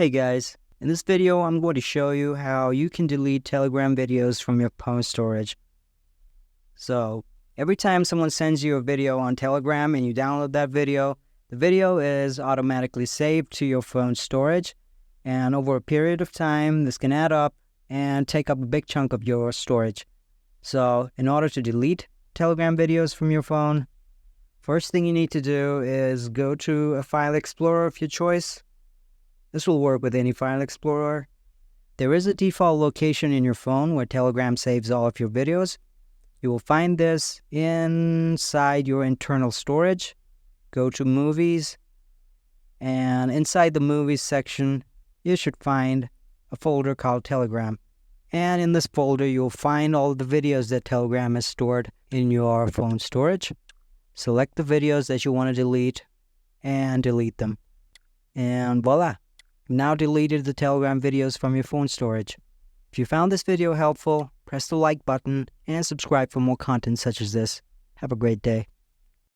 Hey guys, in this video I'm going to show you how you can delete Telegram videos from your phone storage. So every time someone sends you a video on Telegram and you download that video, the video is automatically saved to your phone storage, and over a period of time this can add up and take up a big chunk of your storage. So in order to delete Telegram videos from your phone, first thing you need to do is go to a file explorer of your choice. This will work with any file explorer. There is a default location in your phone where Telegram saves all of your videos. You will find this inside your internal storage. Go to Movies, and inside the Movies section, you should find a folder called Telegram. And in this folder, you'll find all the videos that Telegram has stored in your phone storage. Select the videos that you want to delete and delete them. And voila! You've now deleted the Telegram videos from your phone storage. If you found this video helpful, press the like button and subscribe for more content such as this. Have a great day.